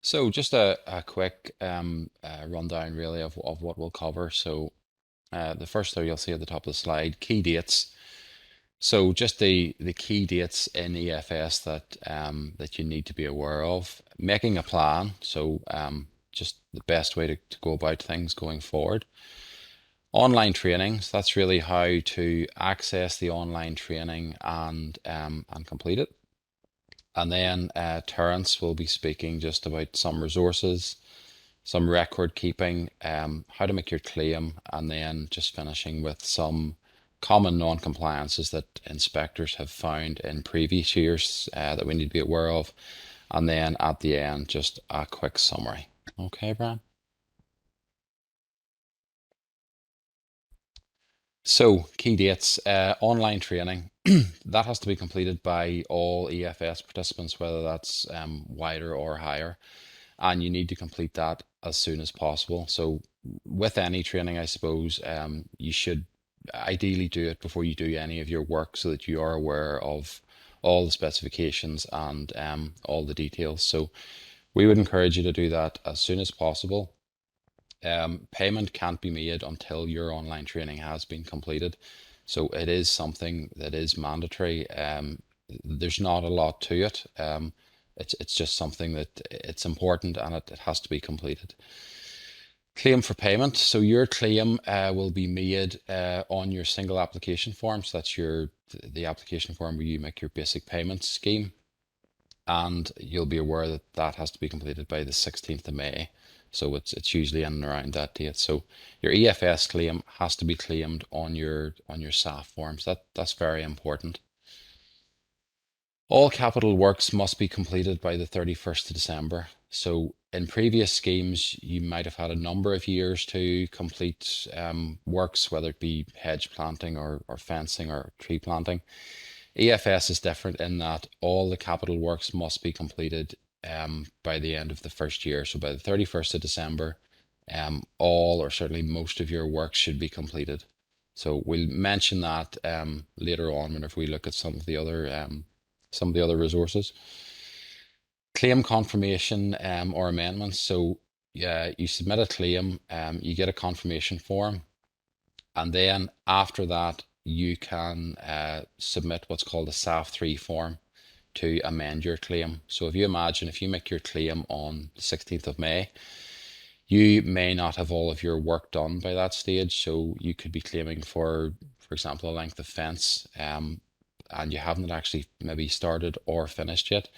So just a quick rundown really of what we'll cover. So the first there you'll see at the top of the slide, key dates. So just the key dates in EFS that you need to be aware of. Making a plan. So just the best way to go about things going forward. Online training. So that's really how to access the online training and complete it. And then Terence will be speaking just about some resources, some record keeping, how to make your claim, and then just finishing with some common non-compliances that inspectors have found in previous years that we need to be aware of. And then at the end, just a quick summary. Okay, Brian? So, key dates, online training. That has to be completed by all EFS participants, whether that's wider or higher, and you need to complete that as soon as possible. So, with any training, I suppose you should ideally do it before you do any of your work so that you are aware of all the specifications and all the details. So, we would encourage you to do that as soon as possible. Payment can't be made until your online training has been completed. So it is something that is mandatory. There's not a lot to it. It's just something that it's important and it has to be completed. Claim for payment. So your claim will be made on your single application form. So that's the application form where you make your basic payment scheme. And you'll be aware that that has to be completed by the 16th of May. So it's usually in and around that date. So your EFS claim has to be claimed on your SAF forms. That's very important. All capital works must be completed by the 31st of December. So in previous schemes, you might have had a number of years to complete works, whether it be hedge planting or fencing or tree planting. EFS is different in that all the capital works must be completed by the end of the first year. So by the 31st of December, all or certainly most of your work should be completed. So we'll mention that later on whenever we look at some of the other resources. Claim confirmation or amendments. So yeah, you submit a claim, you get a confirmation form, and then after that you can submit what's called a SAF3 form to amend your claim. So if you imagine if you make your claim on the 16th of May, you may not have all of your work done by that stage. So you could be claiming for example, a length of fence, and you haven't actually maybe started or finished yet.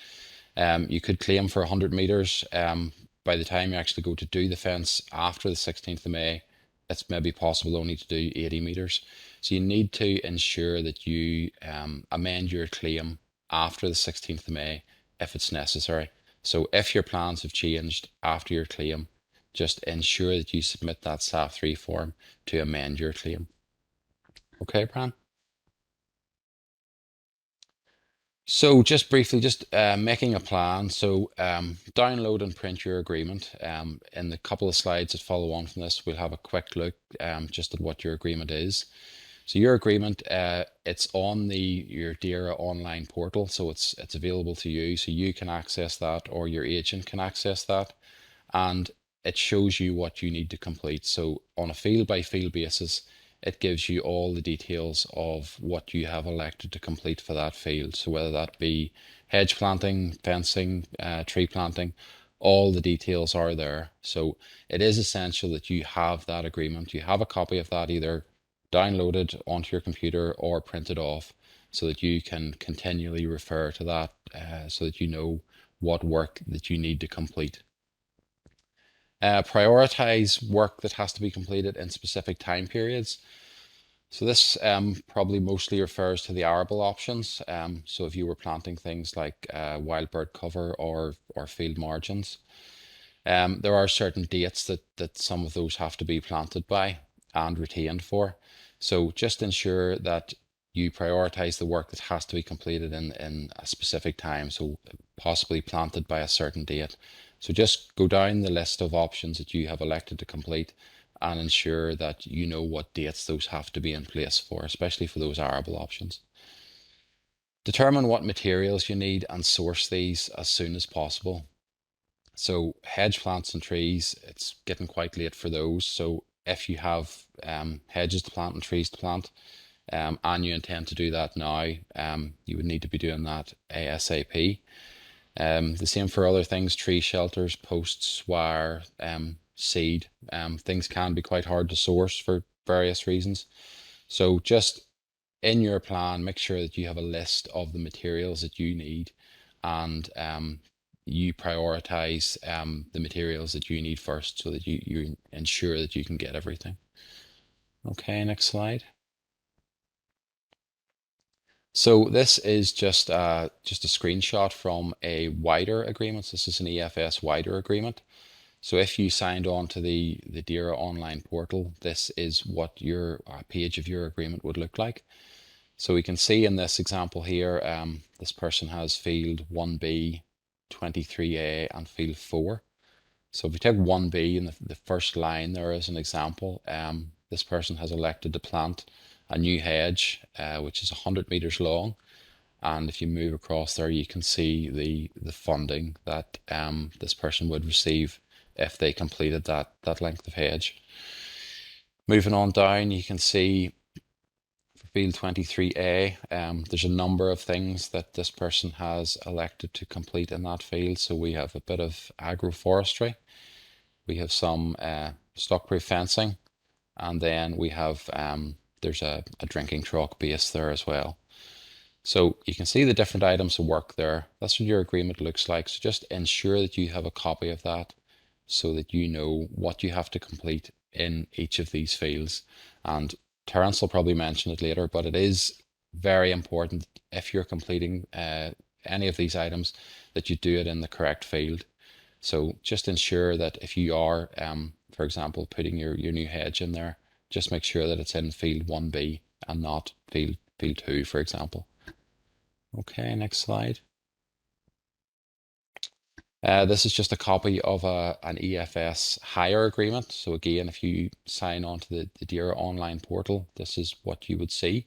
You could claim for 100 meters. By the time you actually go to do the fence after the 16th of May, it's maybe possible only to do 80 meters. So you need to ensure that you amend your claim after the 16th of May if it's necessary. So if your plans have changed after your claim, just ensure that you submit that SAF3 form to amend your claim. Okay, Bran? So just briefly, just making a plan. So download and print your agreement. In the couple of slides that follow on from this, we'll have a quick look just at what your agreement is. So your agreement, it's on your DERA online portal, so it's available to you, so you can access that or your agent can access that, and it shows you what you need to complete. So on a field by field basis, it gives you all the details of what you have elected to complete for that field. So whether that be hedge planting, fencing, tree planting, all the details are there. So it is essential that you have that agreement. You have a copy of that either downloaded onto your computer or printed off so that you can continually refer to that so that you know what work that you need to complete. Prioritize work that has to be completed in specific time periods. So this probably mostly refers to the arable options. So if you were planting things like wild bird cover or field margins, there are certain dates that some of those have to be planted by and retained for. So just ensure that you prioritize the work that has to be completed in a specific time, so possibly planted by a certain date. So just go down the list of options that you have elected to complete and ensure that you know what dates those have to be in place for, especially for those arable options. Determine what materials you need and source these as soon as possible. So hedge plants and trees, it's getting quite late for those. So if you have hedges to plant and trees to plant, and you intend to do that now, you would need to be doing that ASAP. The same for other things, tree shelters, posts, wire, seed. Things can be quite hard to source for various reasons. So just in your plan, make sure that you have a list of the materials that you need, and you prioritize the materials that you need first, so that you ensure that you can get everything. Okay, next slide. So this is just a screenshot from a wider agreement. This is an EFS wider agreement. So if you signed on to the DERA online portal, this is what your page of your agreement would look like. So we can see in this example here, this person has field 1B, 23A, and field 4. So if we take 1B in the first line there as an example, this person has elected to plant a new hedge, which is 100 meters long. And if you move across there, you can see the funding that this person would receive if they completed that length of hedge. Moving on down, you can see for field 23A, there's a number of things that this person has elected to complete in that field. So we have a bit of agroforestry, we have some stockproof fencing, and then we have there's a drinking trough base there as well. So you can see the different items of work there. That's what your agreement looks like. So just ensure that you have a copy of that, so that you know what you have to complete in each of these fields. And Terence will probably mention it later, but it is very important, if you're completing any of these items, that you do it in the correct field. So just ensure that if you are, for example, putting your new hedge in there, just make sure that it's in field 1B and not field 2, for example. Okay, next slide. This is just a copy of an EFS Higher agreement. So again, if you sign on to the DERA online portal, this is what you would see.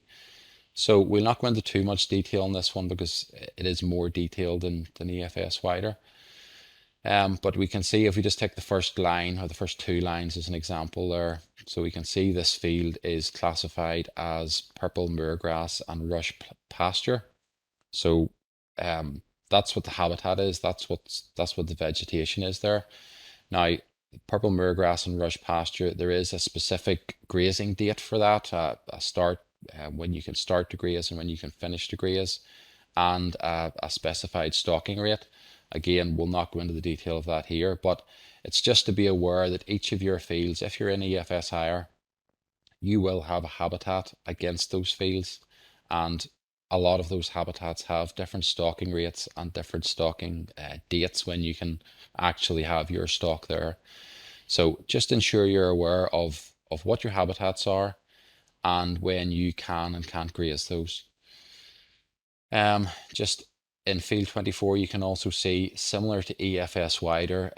So we'll not go into too much detail on this one, because it is more detailed than EFS Wider. But we can see, if we just take the first line, or the first two lines as an example there, so we can see this field is classified as purple moorgrass and rush pasture. So that's what the habitat is. That's what the vegetation is there. Now, purple moorgrass and rush pasture, there is a specific grazing date for that. A start when you can start to graze and when you can finish to graze, and a specified stocking rate. Again, we'll not go into the detail of that here, but it's just to be aware that each of your fields, if you're in EFS Higher, you will have a habitat against those fields, and a lot of those habitats have different stocking rates and different stocking dates when you can actually have your stock there. So just ensure you're aware of what your habitats are, and when you can and can't graze those. Just in field 24, you can also see, similar to EFS Wider,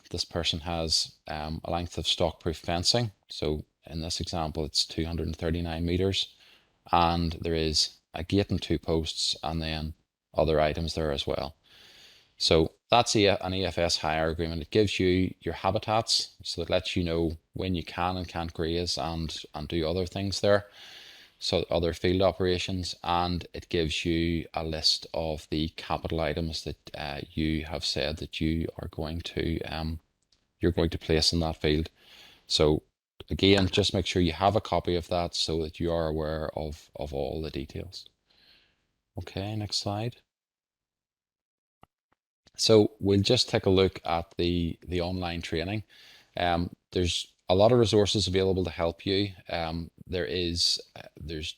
this person has a length of stockproof fencing. So in this example, it's 239 meters, and there is a gate and 2 posts, and then other items there as well. So that's an EFS Higher agreement. It gives you your habitats, so it lets you know when you can and can't graze and do other things there, so other field operations, and it gives you a list of the capital items that you have said that you are going to you're going to place in that field. So again, just make sure you have a copy of that, so that you are aware of all the details. Okay, next slide. So we'll just take a look at the online training. There's a lot of resources available to help you. There's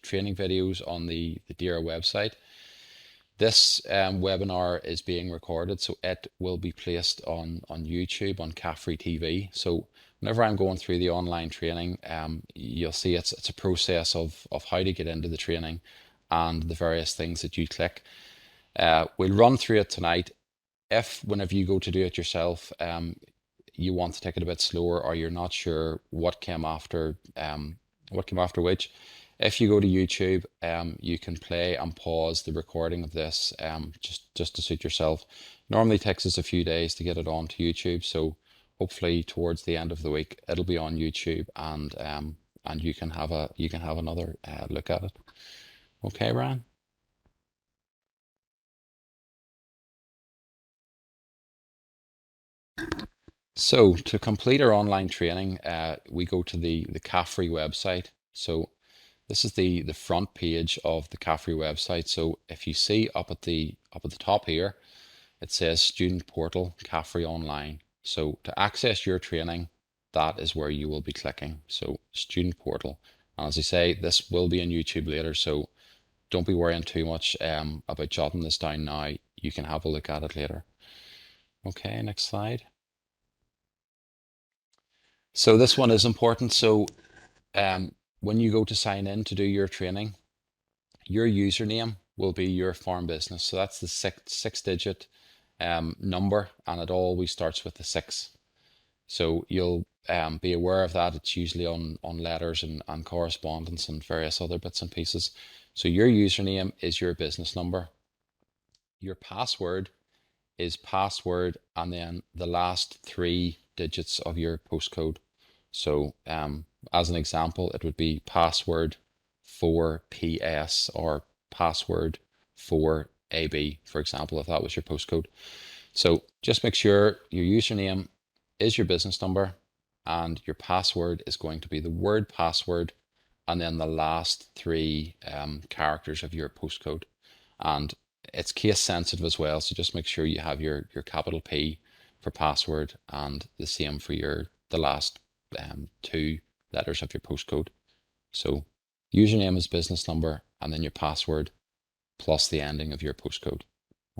training videos on the DERA website. This webinar is being recorded, so it will be placed on YouTube, on CAFRE TV. So whenever I'm going through the online training, you'll see it's a process of how to get into the training and the various things that you click. We'll run through it tonight. If whenever you go to do it yourself, you want to take it a bit slower, or you're not sure what came after which, If you go to YouTube, you can play and pause the recording of this just to suit yourself. Normally takes us a few days to get it onto YouTube, so hopefully towards the end of the week it'll be on YouTube, and you can have another look at it. Okay, Brian? So to complete our online training, we go to the CAFRE website. So this is the front page of the CAFRE website. So if you see up at the top here, it says Student Portal CAFRE Online. So to access your training, that is where you will be clicking. So Student Portal. And as I say, this will be on YouTube later, so don't be worrying too much about jotting this down now. You can have a look at it later. Okay, next slide. So this one is important. So when you go to sign in to do your training, your username will be your farm business. So that's the six-digit number, and it always starts with the 6. So you'll be aware of that. It's usually on letters and correspondence and various other bits and pieces. So your username is your business number. Your password is password and then the last 3 digits of your postcode. So as an example, it would be password for PS or password for AB, for example, if that was your postcode. So just make sure your username is your business number and your password is going to be the word password and then the last 3 characters of your postcode. And it's case sensitive as well, so just make sure you have your capital P for password and the same for the last 2 letters of your postcode. So username is business number and then your password plus the ending of your postcode.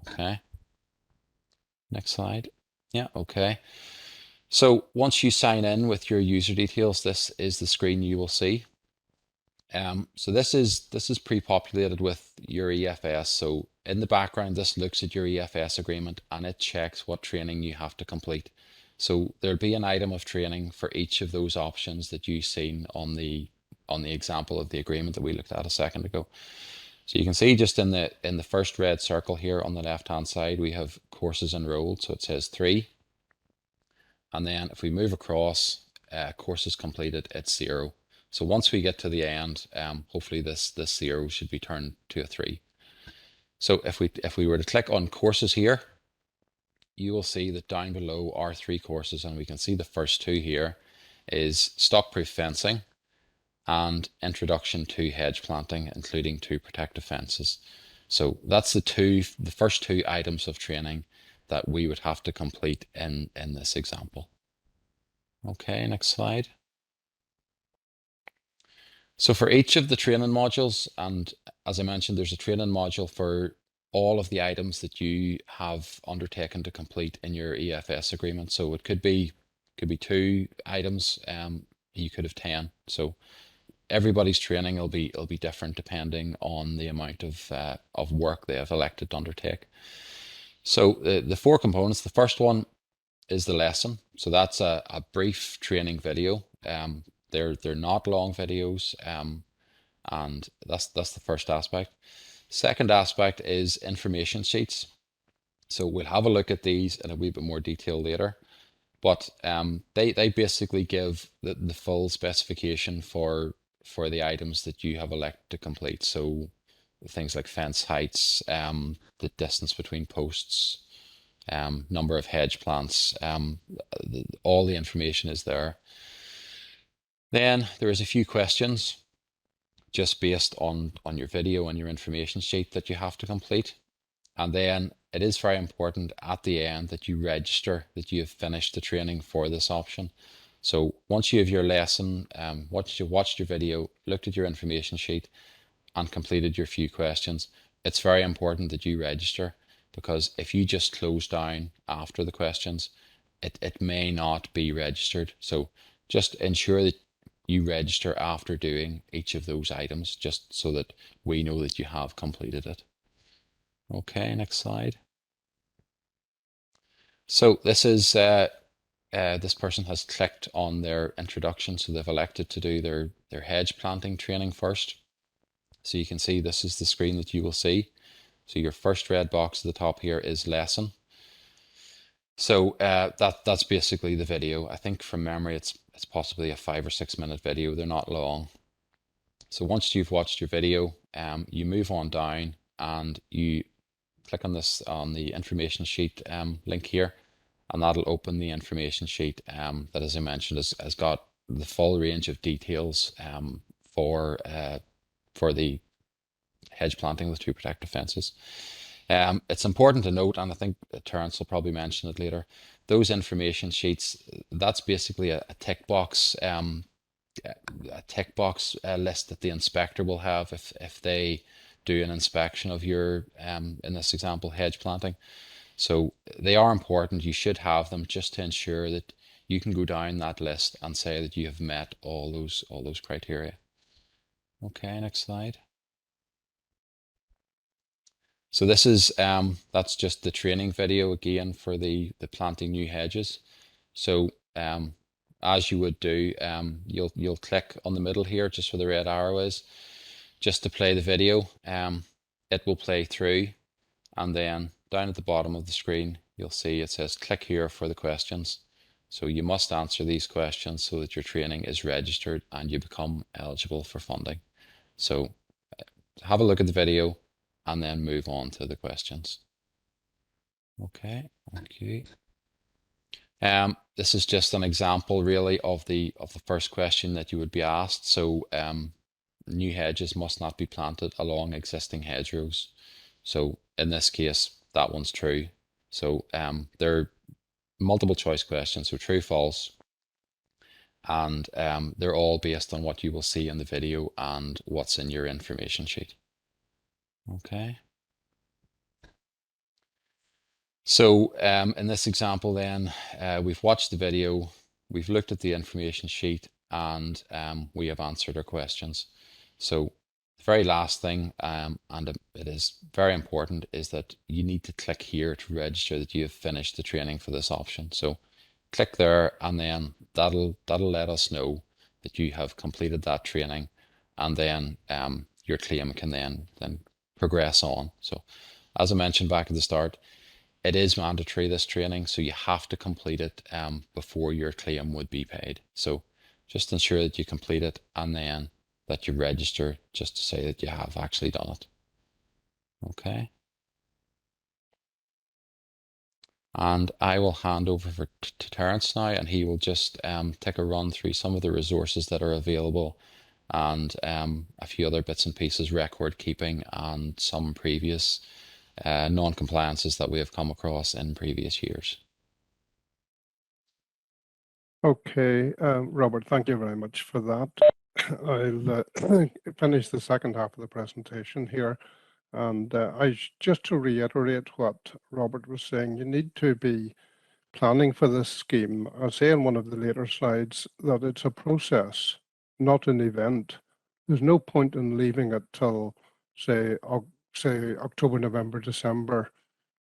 Okay. Next slide. Yeah, okay. So once you sign in with your user details, this is the screen you will see. So this is pre-populated with your EFS. So in the background, this looks at your EFS agreement and it checks what training you have to complete. So there'll be an item of training for each of those options that you've seen on the example of the agreement that we looked at a second ago. So you can see just in the first red circle here on the left hand side, we have courses enrolled. So it says 3. And then if we move across, courses completed, it's 0. So once we get to the end, hopefully this 0 should be turned to a 3. So if we were to click on courses here, you will see that down below are 3 courses, and we can see the first 2 here is stock-proof fencing and introduction to hedge planting, including 2 protective fences. So that's the first 2 items of training that we would have to complete in this example. Okay, next slide. So for each of the training modules, and as I mentioned, there's a training module for all of the items that you have undertaken to complete in your EFS agreement. So it could be 2 items, you could have 10. So everybody's training will be different depending on the amount of work they have elected to undertake. So the 4 components, the first one is the lesson. So that's a brief training video. They're not long videos, and that's the first aspect. Second aspect is information sheets. So we'll have a look at these in a wee bit more detail later. But they basically give the full specification for the items that you have elected to complete. So things like fence heights, the distance between posts, number of hedge plants, all the information is there. Then there is a few questions just based on your video and your information sheet that you have to complete. And then it is very important at the end that you register that you have finished the training for this option. So once you have your lesson, once you've watched your video, looked at your information sheet and completed your few questions, it's very important that you register, because if you just close down after the questions, it may not be registered. So just ensure that you register after doing each of those items, just so that we know that you have completed it. Okay, next slide. So this is this person has clicked on their introduction, so they've elected to do their hedge planting training first. So you can see this is the screen that you will see. So your first red box at the top here is lesson. So that's basically the video. I think from memory it's possibly a 5 or 6 minute video. They're not long. So once you've watched your video, you move on down and you click on this on the information sheet link here, and that'll open the information sheet that, as I mentioned, has got the full range of details for the hedge planting with 2 protective fences. It's important to note, and I think Terence will probably mention it later, those information sheets, that's basically a tick box list that the inspector will have if they do an inspection of your in this example hedge planting. So they are important. You should have them just to ensure that you can go down that list and say that you have met all those criteria. Okay, next slide. So this is that's just the training video again for the planting new hedges. So as you would do, you'll click on the middle here, just where the red arrow is, just to play the video. It will play through, and then down at the bottom of the screen, you'll see it says click here for the questions. So you must answer these questions so that your training is registered and you become eligible for funding. So have a look at the video and then move on to the questions. Okay, thank you. This is just an example really of the first question that you would be asked. So new hedges must not be planted along existing hedgerows. So in this case, that one's true. So they're multiple choice questions, so true, false, and they're all based on what you will see in the video and what's in your information sheet. Okay. So in this example then, we've watched the video, we've looked at the information sheet, and we have answered our questions. So the very last thing, and it is very important, is that you need to click here to register that you have finished the training for this option. So click there, and then that'll let us know that you have completed that training, and then your claim can then progress on. So as I mentioned back at the start, it is mandatory, this training, so you have to complete it before your claim would be paid. So just ensure that you complete it and then that you register just to say that you have actually done it. Okay. And I will hand over to Terence now, and he will just take a run through some of the resources that are available and a few other bits and pieces, record keeping, and some previous non-compliances that we have come across in previous years. Okay, Robert, thank you very much for that. I'll finish the second half of the presentation here. And just to reiterate what Robert was saying, you need to be planning for this scheme. I'll say in one of the later slides that it's a process, not an event. There's no point in leaving it till, say October, November, December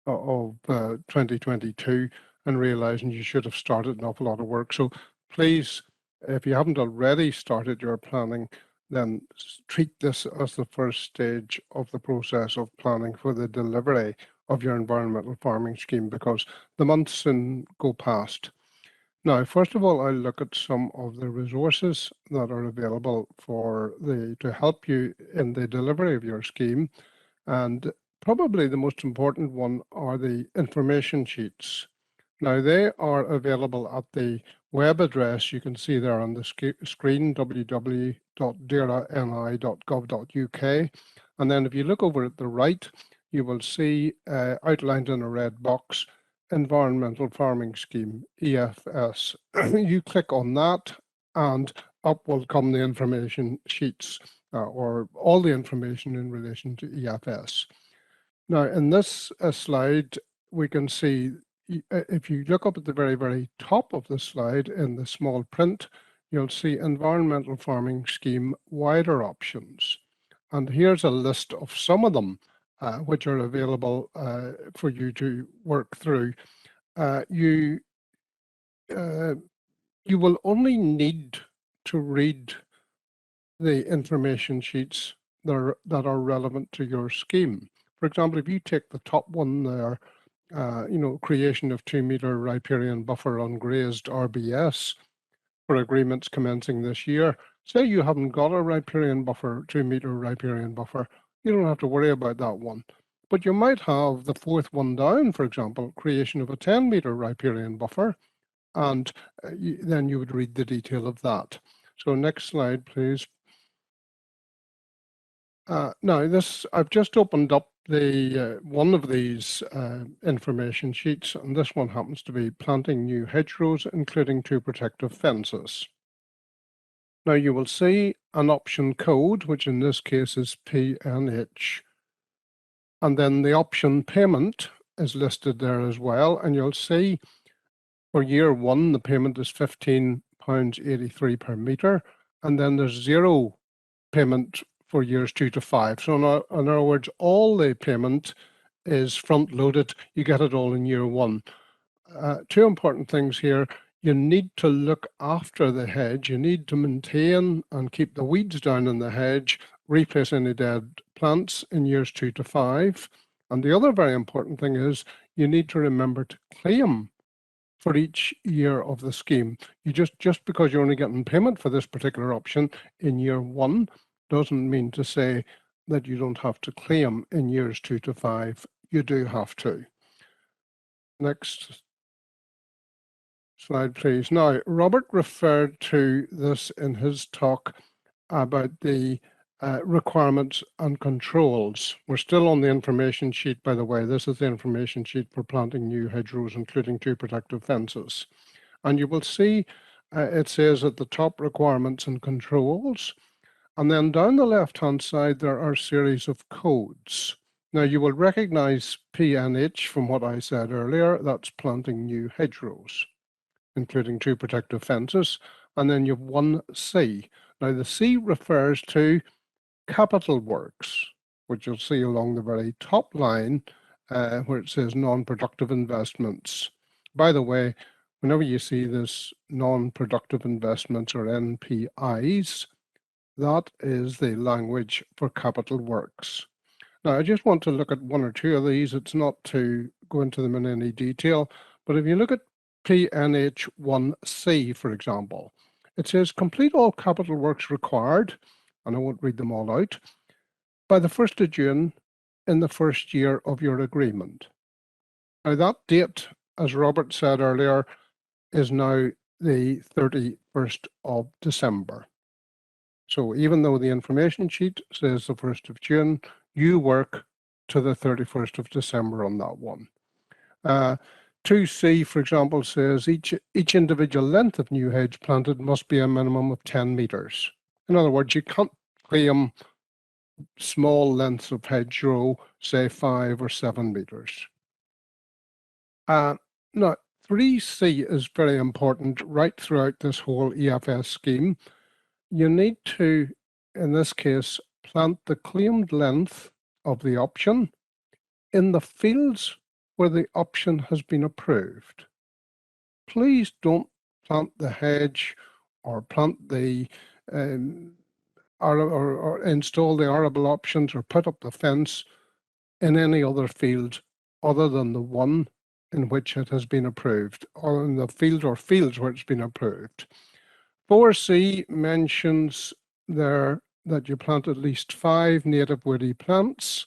of 2022 and realizing you should have started an awful lot of work. So please, if you haven't already started your planning, then treat this as the first stage of the process of planning for the delivery of your environmental farming scheme, because the months soon go past. Now, first of all, I'll look at some of the resources that are available to help you in the delivery of your scheme. And probably the most important one are the information sheets. Now, they are available at the web address you can see there on the screen, www.dira.ni.gov.uk. And then if you look over at the right, you will see outlined in a red box, Environmental Farming Scheme, EFS. You click on that and up will come the information sheets or all the information in relation to EFS. Now, in this slide, we can see, if you look up at the very, very top of the slide in the small print, you'll see Environmental Farming Scheme wider options. And here's a list of some of them, which are available for you to work through. You will only need to read the information sheets that are relevant to your scheme. For example, if you take the top one there, creation of 2-meter riparian buffer ungrazed RBS for agreements commencing this year. Say you haven't got a riparian buffer, 2-meter riparian buffer, you don't have to worry about that one. But you might have the fourth one down, for example, creation of a 10-meter riparian buffer, and then you would read the detail of that. So next slide, please. Now, I've just opened up the one of these information sheets, and this one happens to be planting new hedgerows, including 2 protective fences. Now you will see an option code, which in this case is PNH, and then the option payment is listed there as well, and you'll see for year 1 the payment is £15.83 per metre, and then there's 0 payment for years 2 to 5. So in other words, all the payment is front loaded. You get it all in year 1. 2 important things here. You need to look after the hedge. You need to maintain and keep the weeds down in the hedge, replace any dead plants in years 2 to 5. And the other very important thing is you need to remember to claim for each year of the scheme. You just because you're only getting payment for this particular option in year 1 doesn't mean to say that you don't have to claim in years 2 to 5. You do have to. Next slide, please. Now, Robert referred to this in his talk about the requirements and controls. We're still on the information sheet, by the way. This is the information sheet for planting new hedgerows, including 2 protective fences. And you will see it says at the top requirements and controls. And then down the left-hand side, there are a series of codes. Now, you will recognize PNH from what I said earlier. That's planting new hedgerows, including 2 protective fences. And then you have 1C. Now, the C refers to capital works, which you'll see along the very top line where it says non-productive investments. By the way, whenever you see this non-productive investments or NPIs, that is the language for capital works. Now, I just want to look at 1 or 2 of these. It's not to go into them in any detail, but if you look at PNH1C, for example, it says complete all capital works required, and I won't read them all out, by the 1st of June in the 1st year of your agreement. Now that date, as Robert said earlier, is now the 31st of December. So even though the information sheet says the 1st of June, you work to the 31st of December on that one. 2C, for example, says each individual length of new hedge planted must be a minimum of 10 meters. In other words, you can't claim small lengths of hedgerow, say 5 or 7 meters. Now, 3C is very important right throughout this whole EFS scheme. You need to, in this case, plant the claimed length of the option in the fields where the option has been approved. Please don't plant the hedge or plant the or install the arable options or put up the fence in any other field other than the one in which it has been approved, or in the field or fields where it's been approved. 4C mentions there that you plant at least 5 native woody plants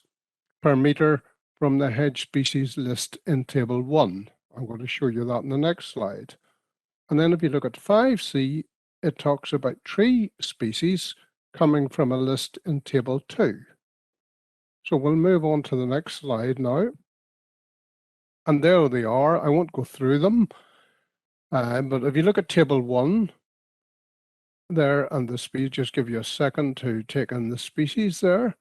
per metre from the hedge species list in Table 1. I'm going to show you that in the next slide. And then if you look at 5C, it talks about tree species coming from a list in Table 2. So we'll move on to the next slide now. And there they are. I won't go through them. But if you look at Table 1 there and the species, just give you a second to take in the species there.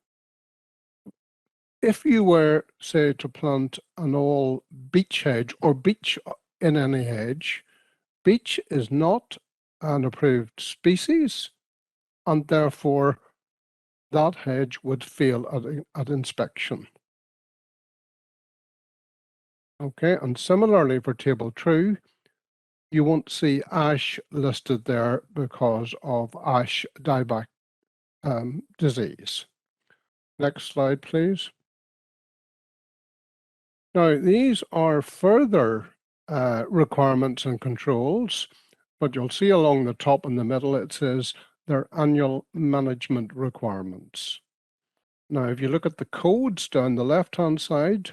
If you were, say, to plant an all beech hedge or beech in any hedge, beech is not an approved species, and therefore that hedge would fail at inspection. Okay, and similarly for Table 2, you won't see ash listed there because of ash dieback disease. Next slide, please. Now, these are further requirements and controls, but you'll see along the top in the middle, it says they're annual management requirements. Now, if you look at the codes down the left-hand side,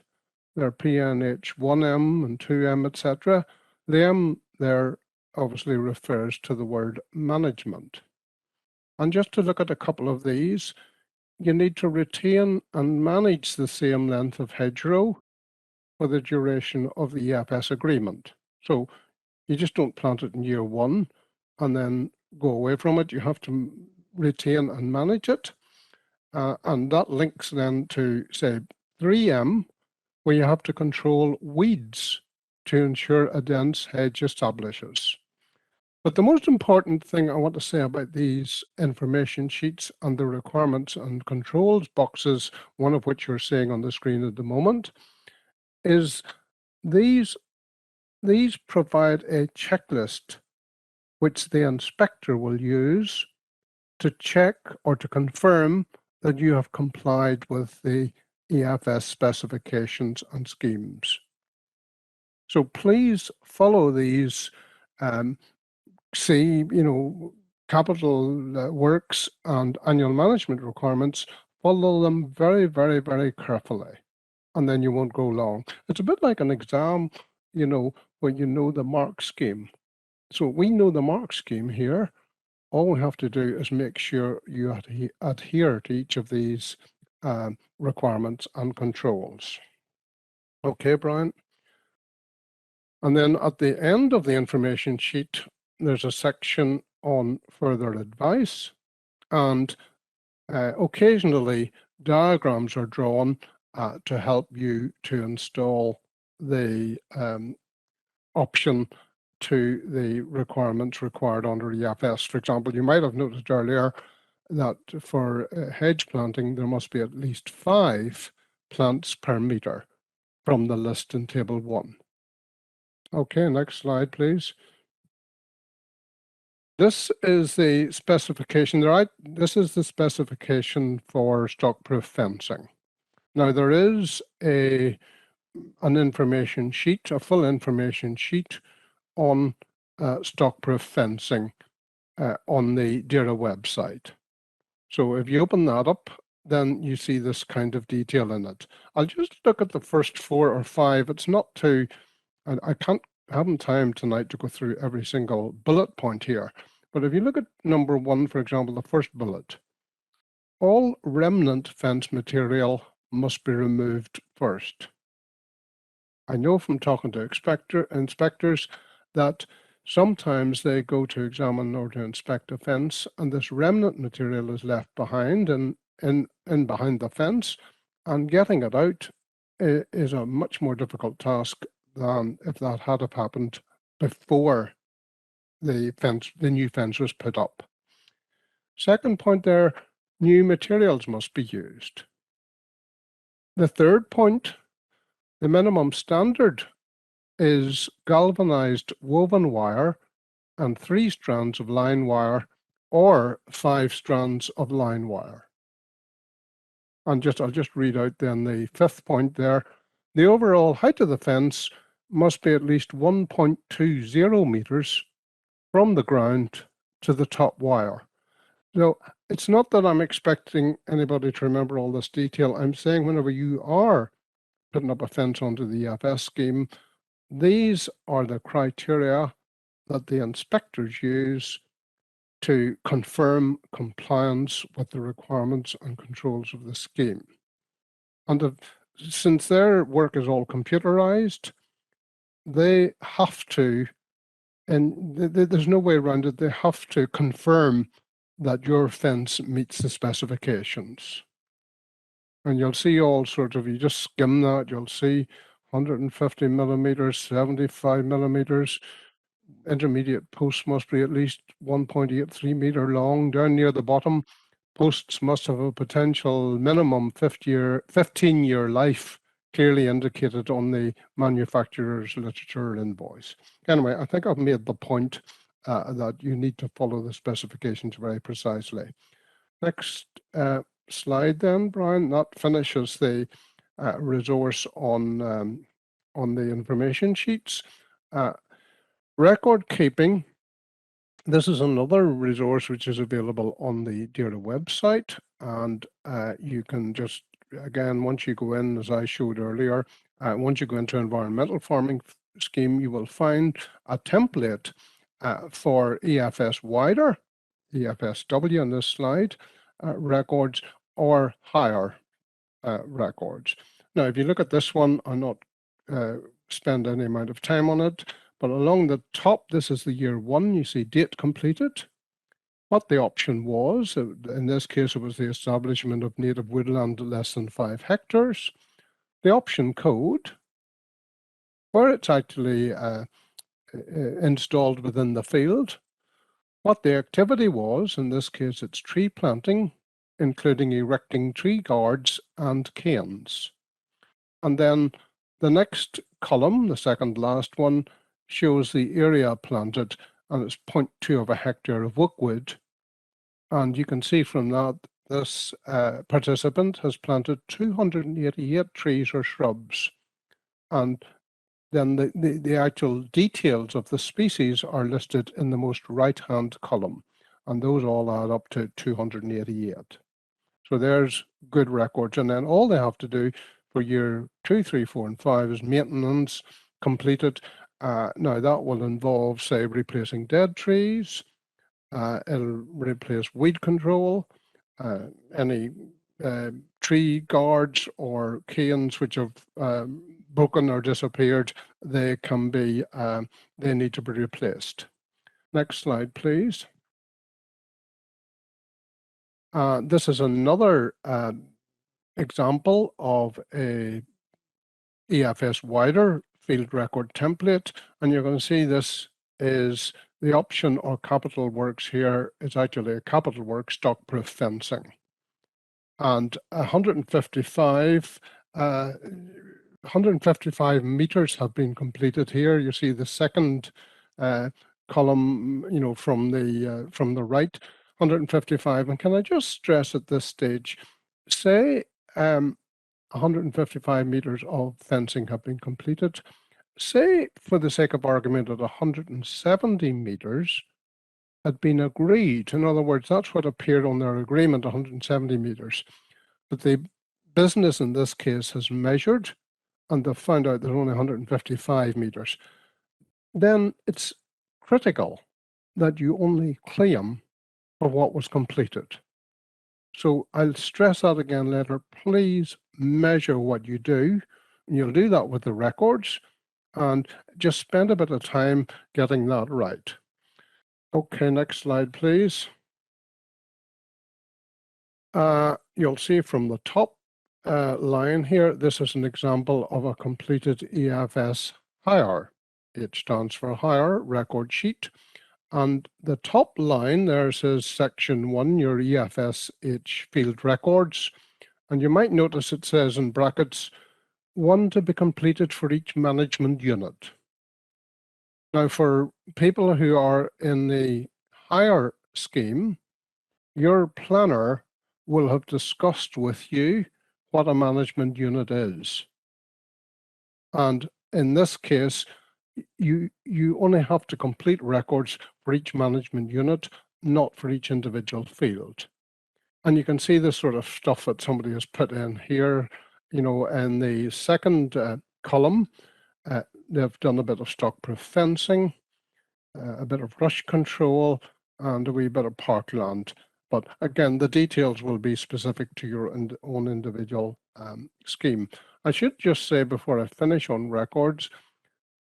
they're PNH 1M and 2M, etc. The M there obviously refers to the word management. And just to look at a couple of these, you need to retain and manage the same length of hedgerow for the duration of the EFS agreement. So you just don't plant it in year one and then go away from it. You have to retain and manage it. And that links then to, say, 3M, where you have to control weeds to ensure a dense hedge establishes. But the most important thing I want to say about these information sheets and the requirements and controls boxes, one of which you're seeing on the screen at the moment, is these provide a checklist which the inspector will use to check or to confirm that you have complied with the EFS specifications and schemes. So please follow these, capital works and annual management requirements, follow them very, very, very carefully, and then you won't go long. It's a bit like an exam, when you know the mark scheme. So we know the mark scheme here. All we have to do is make sure you adhere to each of these requirements and controls. Okay, Brian? And then at the end of the information sheet, there's a section on further advice, and occasionally diagrams are drawn to help you to install the option to the requirements required under EFS. For example, you might have noticed earlier that for hedge planting, there must be at least 5 plants per meter from the list in Table 1. Okay, next slide, please. This is the specification. This is the specification for stock-proof fencing. Now, there is an information sheet, a full information sheet on stock-proof fencing on the DERA website. So if you open that up, then you see this kind of detail in it. I'll just look at the first 4 or 5. It's not too, I haven't time tonight to go through every single bullet point here. But if you look at number 1, for example, the first bullet, all remnant fence material must be removed first. I know from talking to inspectors that sometimes they go to examine or to inspect a fence, and this remnant material is left behind and in behind the fence, and getting it out is a much more difficult task than if that had happened before the new fence was put up. Second point there, new materials must be used. The third point, the minimum standard is galvanized woven wire and 3 strands of line wire or 5 strands of line wire. And I'll just read out then the 5th point there. The overall height of the fence must be at least 1.20 meters from the ground to the top wire. So it's not that I'm expecting anybody to remember all this detail. I'm saying whenever you are putting up a fence onto the EFS scheme, these are the criteria that the inspectors use to confirm compliance with the requirements and controls of the scheme. And since their work is all computerized, they have to, and there's no way around it, they have to confirm that your fence meets the specifications. And you'll see all sorts of, you just skim that, you'll see 150 millimeters, 75 millimeters, intermediate posts must be at least 1.83 meter long. Down near the bottom, posts must have a potential minimum 15-year life, clearly indicated on the manufacturer's literature invoice. Anyway, I think I've made the point that you need to follow the specifications very precisely. Next slide then, Brian. That finishes the resource on the information sheets. Record keeping. This is another resource which is available on the DAERA website, and you can just, again, once you go in, as I showed earlier, once you go into environmental farming scheme, you will find a template for EFS wider, EFSW on this slide, records or higher records. Now, if you look at this one, I'll not spend any amount of time on it, but along the top, this is the year 1, you see date completed. What the option was, in this case, it was the establishment of native woodland less than 5 hectares. The option code, where it's actually installed within the field. What the activity was, in this case, it's tree planting, including erecting tree guards and canes. And then the next column, the second last one, shows the area planted, and it's 0.2 of a hectare of oakwood. And you can see from that, this participant has planted 288 trees or shrubs. And then the actual details of the species are listed in the most right-hand column, and those all add up to 288. So there's good records, and then all they have to do for year 2, 3, 4, and 5 is maintenance completed. Now that will involve, say, replacing dead trees. It'll replace weed control, any tree guards or canes which have broken or disappeared. They can be, they need to be replaced. Next slide, please. This is another example of a EFS wider field record template, and you're going to see this is the option or capital works here is actually a capital work stock-proof fencing. And 155 meters have been completed here. You see the second column, you know, from the right, 155. And can I just stress at this stage, say 155 meters of fencing have been completed. Say, for the sake of argument, that 170 meters had been agreed. In other words, that's what appeared on their agreement, 170 meters. But the business in this case has measured, and they've found out there's only 155 meters. Then it's critical that you only claim for what was completed. So I'll stress that again later. Please measure what you do. And you'll do that with the records, and just spend a bit of time getting that right. Okay, next slide, please. You'll see from the top line here, this is an example of a completed EFS Higher. It stands for Higher record sheet. And the top line there says section 1, your EFSH field records. And you might notice it says in brackets, 1 to be completed for each management unit. Now, for people who are in the higher scheme, your planner will have discussed with you what a management unit is. And in this case, you only have to complete records for each management unit, not for each individual field. And you can see this sort of stuff that somebody has put in here, you know, in the second column, they've done a bit of stock-proof fencing, a bit of rush control, and a wee bit of parkland. But again, the details will be specific to your own individual scheme. I should just say before I finish on records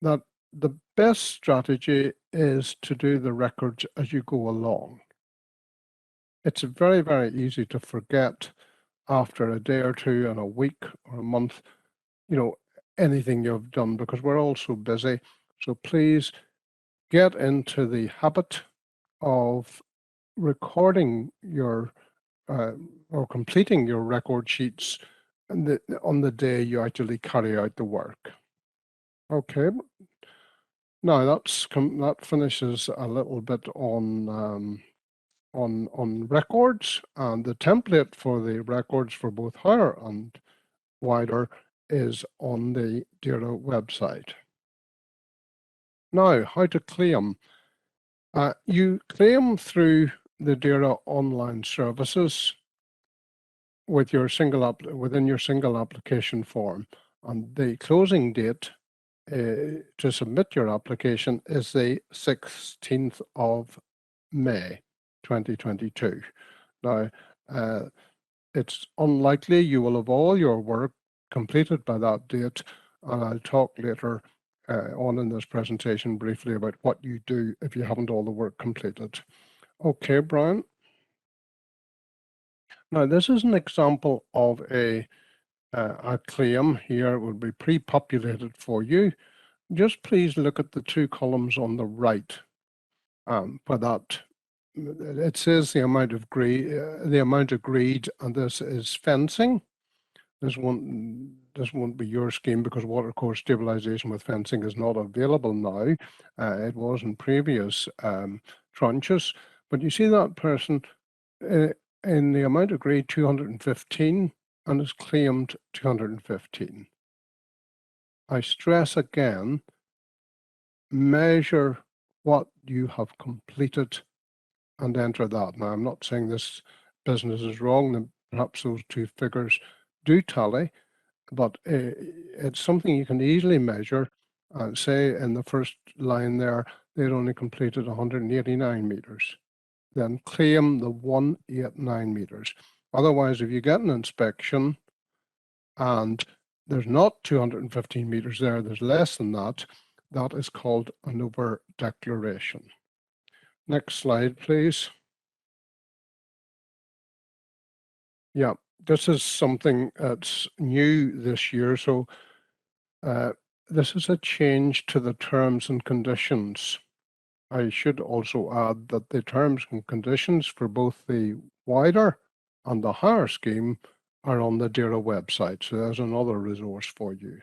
that the best strategy is to do the records as you go along. It's very, very easy to forget after a day or two and a week or a month, you know, anything you've done, because we're all so busy. So please get into the habit of recording your or completing your record sheets on the day you actually carry out the work. Okay. Now that finishes a little bit on on records, and the template for the records for both higher and wider is on the DERA website. Now, how to claim. You claim through the DERA online services with your within your single application form, and the closing date to submit your application is the 16th of May 2022. Now, it's unlikely you will have all your work completed by that date, and I'll talk later on in this presentation briefly about what you do if you haven't all the work completed. Okay, Brian. Now, this is an example of a claim here. It will be pre-populated for you. Just please look at the two columns on the right. For that, it says the amount agreed, and this is fencing. This won't be your scheme because watercourse stabilization with fencing is not available now. It was in previous tranches, but you see that person in the amount agreed 215 and is claimed 215. I stress again, measure what you have completed and enter that. Now, I'm not saying this business is wrong, and perhaps those two figures do tally, but it's something you can easily measure. Say in the first line there, they'd only completed 189 meters. Then claim the 189 meters. Otherwise, if you get an inspection and there's not 215 meters there, there's less than that, that is called an over declaration. Next slide, please. Yeah, this is something that's new this year. So this is a change to the terms and conditions. I should also add that the terms and conditions for both the wider and the higher scheme are on the DERA website. So there's another resource for you.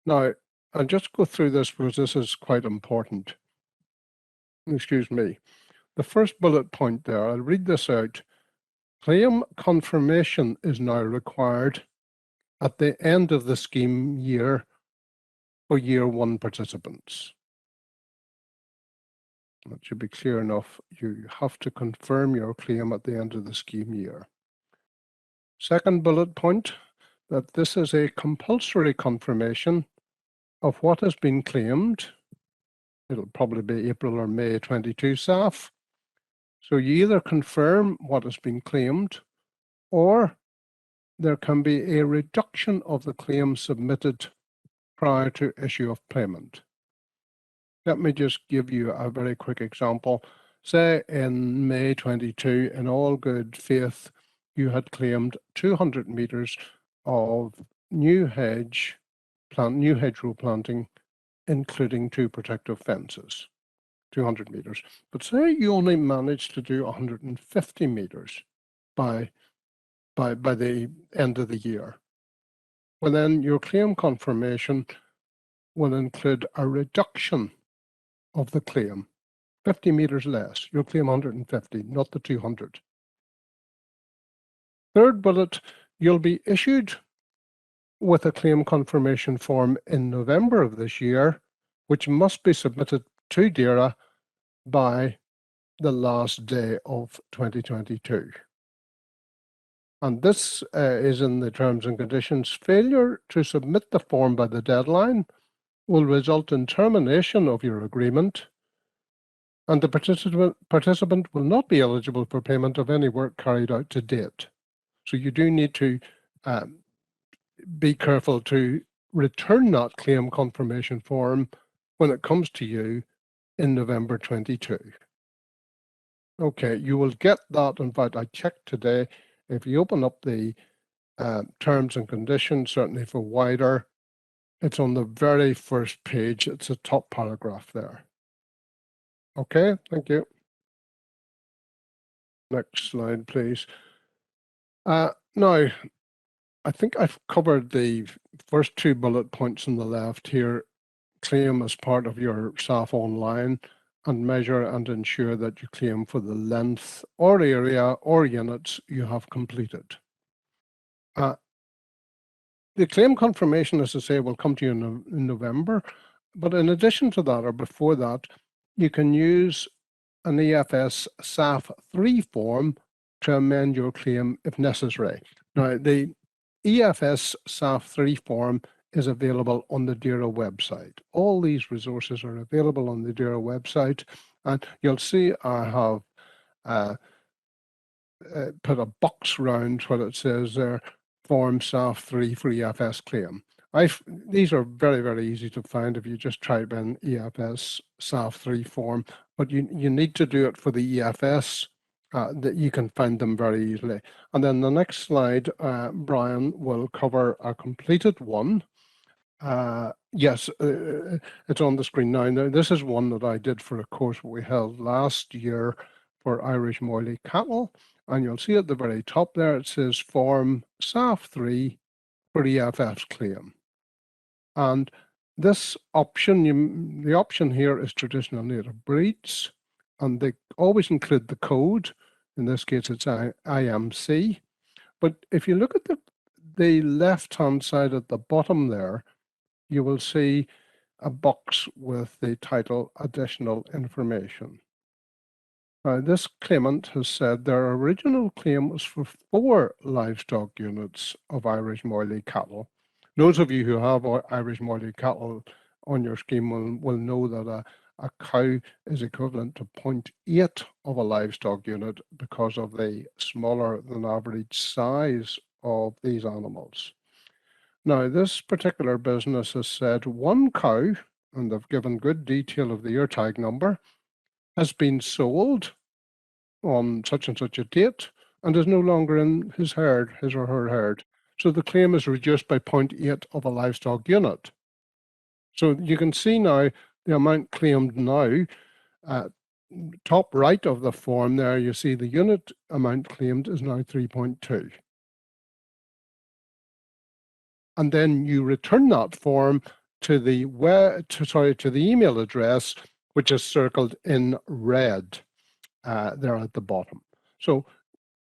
Now, I'll just go through this because this is quite important. Excuse me. The first bullet point there, I'll read this out. Claim confirmation is now required at the end of the scheme year for year one participants. That should be clear enough. You have to confirm your claim at the end of the scheme year. Second bullet point, that this is a compulsory confirmation of what has been claimed. It'll probably be April or May 22 SAF. So you either confirm what has been claimed, or there can be a reduction of the claim submitted prior to issue of payment. Let me just give you a very quick example. Say in May 22, in all good faith, you had claimed 200 meters of new hedgerow planting, including 2 protective fences, 200 meters. But say you only managed to do 150 meters by the end of the year. Well, then your claim confirmation will include a reduction of the claim, 50 meters less. You'll claim 150, not the 200. Third bullet, you'll be issued with a claim confirmation form in November of this year, which must be submitted to DERA by the last day of 2022. And this is in the terms and conditions. Failure to submit the form by the deadline will result in termination of your agreement, and the participant will not be eligible for payment of any work carried out to date. So you do need to be careful to return that claim confirmation form when it comes to you in November 22. Okay, you will get that. In fact, I checked today. If you open up the terms and conditions, certainly for wider, it's on the very first page. It's a top paragraph there. Okay, thank you. Next slide, please. Now, I think I've covered the first 2 bullet points on the left here. Claim as part of your SAF online and measure and ensure that you claim for the length or area or units you have completed. The claim confirmation, as I say, will come to you in November, but in addition to that, or before that, you can use an EFS SAF3 form to amend your claim if necessary. Now, the EFS SAF3 form is available on the DERA website. All these resources are available on the DERA website, and you'll see I have put a box around what it says there, Form SAF3 for EFS claim. These are very, very easy to find if you just type in EFS SAF3 form, but you need to do it for the EFS, that you can find them very easily. And then the next slide, Brian will cover a completed one. Yes, it's on the screen now. Now, this is one that I did for a course we held last year for Irish Moily cattle. And you'll see at the very top there, it says Form SAF3 for EFS claim. And this option, the option here is traditional native breeds, and they always include the code. In this case, it's IMC. But if you look at the left-hand side at the bottom there, you will see a box with the title Additional Information. This claimant has said their original claim was for 4 livestock units of Irish Moily cattle. Those of you who have Irish Moily cattle on your scheme will know that a cow is equivalent to 0.8 of a livestock unit because of the smaller than average size of these animals. Now, this particular business has said 1 cow, and they've given good detail of the ear tag number, has been sold on such and such a date and is no longer in his or her herd. So the claim is reduced by 0.8 of a livestock unit. So you can see now the amount claimed now. Top right of the form there, you see the unit amount claimed is now 3.2. And then you return that form to the to the email address, which is circled in red there at the bottom. So,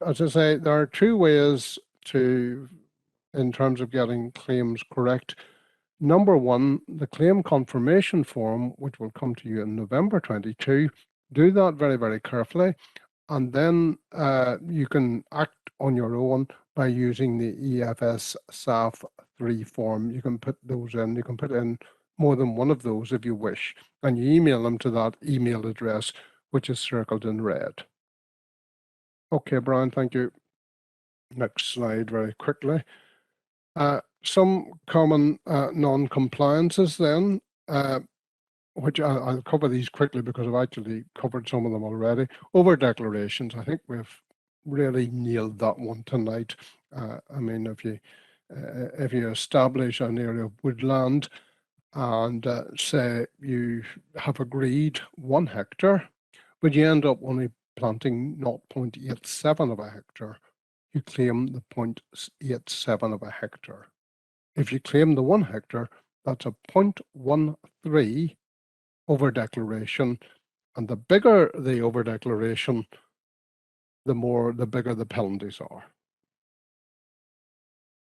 as I say, there are 2 ways in terms of getting claims correct. Number 1, the claim confirmation form, which will come to you in November 22. Do that very, very carefully, and then you can act on your own by using the EFS SAF3 form. You can put those in. You can put in more than one of those if you wish, and you email them to that email address, which is circled in red. Okay, Brian, thank you. Next slide very quickly. Some common non-compliances then, which I'll cover these quickly because I've actually covered some of them already. Over-declarations, I think we've really nailed that one tonight. I mean, if you establish an area of woodland and say you have agreed 1 hectare, but you end up only planting 0.87 of a hectare, you claim the 0.87 of a hectare. If you claim the 1 hectare, that's a 0.13 over-declaration, and the bigger the over-declaration, the bigger the penalties are.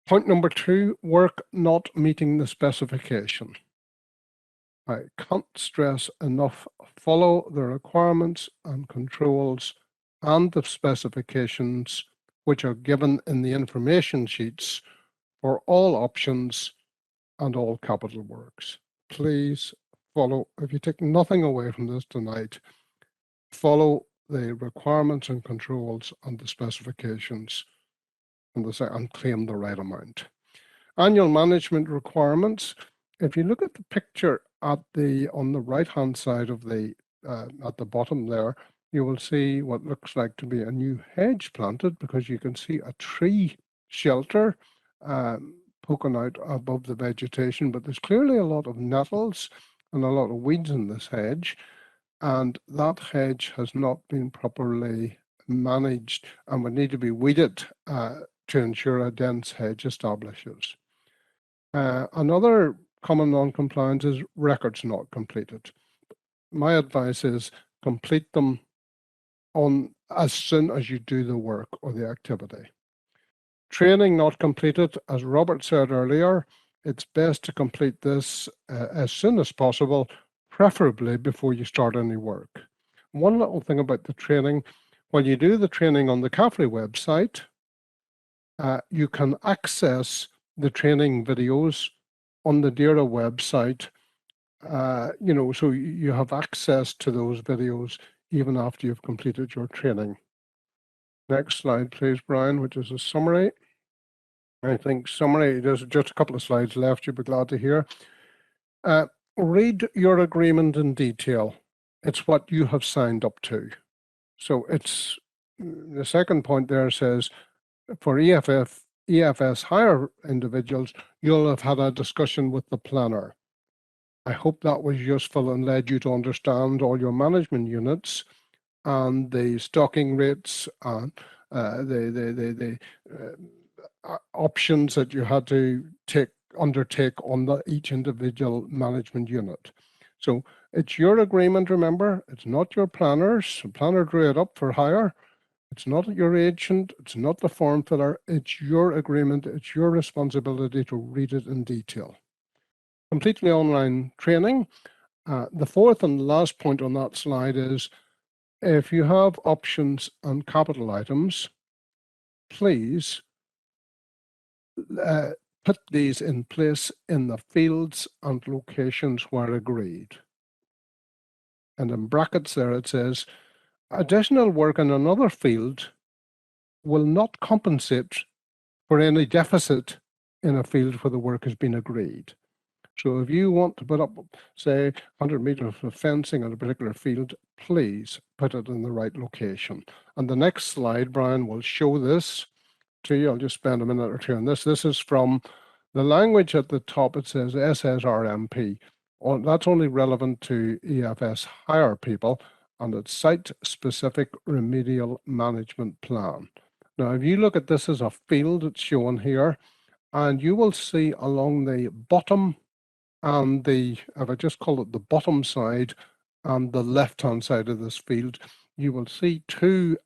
Point number 2, work not meeting the specification. I can't stress enough, follow the requirements and controls and the specifications which are given in the information sheets for all options and all capital works. Please follow, if you take nothing away from this tonight, follow the requirements and controls and the specifications and claim the right amount. Annual management requirements. If you look at the picture on the right-hand side of at the bottom there, you will see what looks like to be a new hedge planted because you can see a tree shelter poking out above the vegetation, but there's clearly a lot of nettles and a lot of weeds in this hedge, and that hedge has not been properly managed and would need to be weeded to ensure a dense hedge establishes. Another common non-compliance is records not completed. my advice is complete them on as soon as you do the work or the activity. Training not completed, as Robert said earlier, it's best to complete this as soon as possible, preferably before you start any work. One little thing about the training, when you do the training on the CAFRE website, you can access the training videos on the DERA website, so you have access to those videos even after you've completed your training. Next slide, please, Brian, which is a summary. I think summary, there's just a couple of slides left, you'll be glad to hear. Read your agreement in detail. It's what you have signed up to. So it's the second point there says for EFS higher individuals, you'll have had a discussion with the planner. I hope that was useful and led you to understand all your management units and the stocking rates and the options that you had to undertake on each individual management unit. So it's your agreement, remember, it's not your planner's. The planner drew it up for hire. It's not your agent, it's not the form filler, it's your agreement, it's your responsibility to read it in detail. Completely online training. The fourth and last point on that slide is if you have options and capital items, please put these in place in the fields and locations where agreed. And in brackets there it says, additional work in another field will not compensate for any deficit in a field where the work has been agreed. So if you want to put up, say, 100 meters of fencing on a particular field, please put it in the right location. And the next slide, Brian, will show this to you. I'll just spend a minute or two on this. This is from the language at the top. It says SSRMP. That's only relevant to EFS higher people, and it's site-specific remedial management plan. Now, if you look at this as a field, it's shown here, and you will see along the bottom and if I just call it the bottom side and the left-hand side of this field, you will see two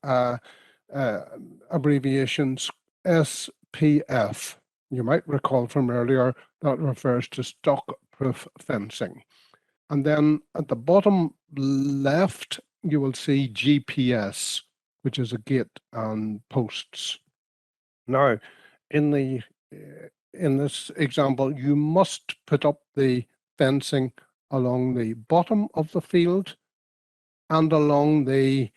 abbreviations, SPF. You might recall from earlier that refers to stock-proof fencing. And then at the bottom left, you will see GPS, which is a gate and posts. Now, in this example, you must put up the fencing along the bottom of the field and along the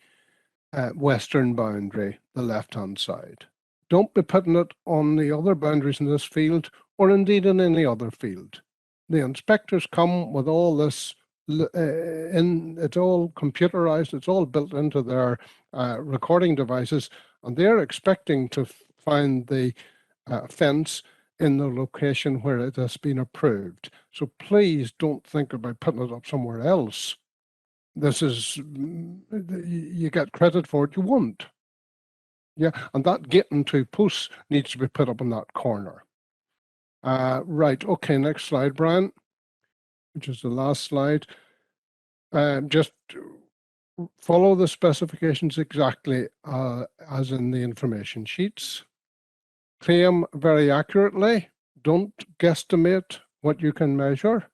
western boundary, the left-hand side. Don't be putting it on the other boundaries in this field or indeed in any other field. The inspectors come with all this, it's all computerized, it's all built into their recording devices, and they're expecting to find the fence in the location where it has been approved. So please don't think about putting it up somewhere else. This is, you get credit for what you want. Yeah, and that getting to posts needs to be put up in that corner. Right, okay, next slide, Brian, which is the last slide. Just follow the specifications exactly as in the information sheets. Claim very accurately. Don't guesstimate what you can measure.